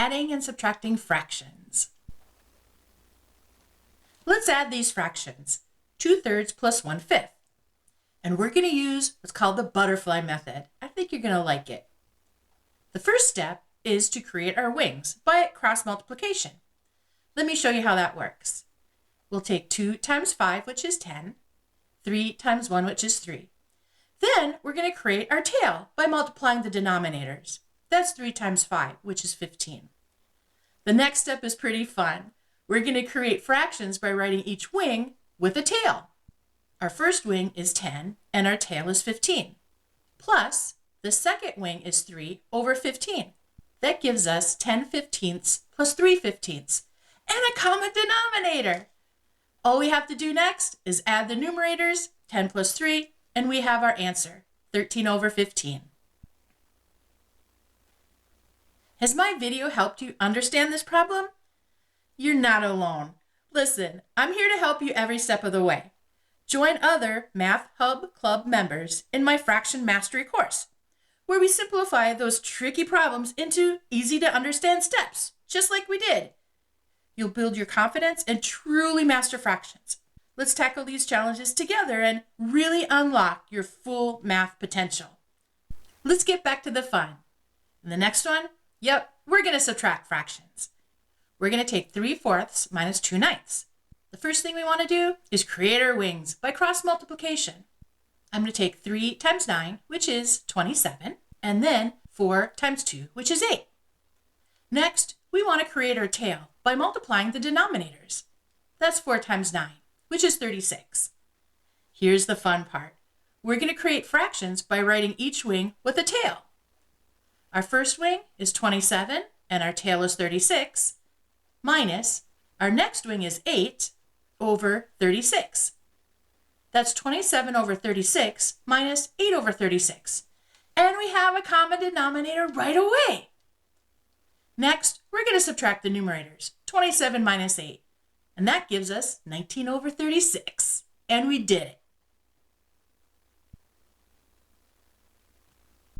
adding and subtracting fractions. Let's add these fractions, 2/3 plus 1/5. And we're going to use what's called the butterfly method. I think you're going to like it. The first step is to create our wings by cross multiplication. Let me show you how that works. We'll take 2 times 5, which is 10, 3 times 1, which is 3. Then we're going to create our tail by multiplying the denominators. That's 3 times 5, which is 15. The next step is pretty fun. We're going to create fractions by writing each wing with a tail. Our first wing is 10 and our tail is 15. Plus, the second wing is 3 over 15. That gives us 10/15 plus 3/15 and a common denominator. All we have to do next is add the numerators, 10 plus 3, and we have our answer, 13 over 15. Has my video helped you understand this problem? You're not alone. Listen, I'm here to help you every step of the way. Join other Math Hub Club members in my Fraction Mastery course, where we simplify those tricky problems into easy to understand steps, just like we did. You'll build your confidence and truly master fractions. Let's tackle these challenges together and really unlock your full math potential. Let's get back to the fun. In the next one, we're going to subtract fractions. We're going to take 3/4 minus 2/9. The first thing we want to do is create our wings by cross multiplication. I'm going to take 3 times 9, which is 27, and then 4 times 2, which is 8. Next, we want to create our tail by multiplying the denominators. That's 4 times 9, which is 36. Here's the fun part. We're going to create fractions by writing each wing with a tail. Our first wing is 27, and our tail is 36, minus our next wing is 8 over 36. That's 27 over 36 minus 8 over 36. And we have a common denominator right away. Next, we're going to subtract the numerators, 27 minus 8. And that gives us 19 over 36. And we did it.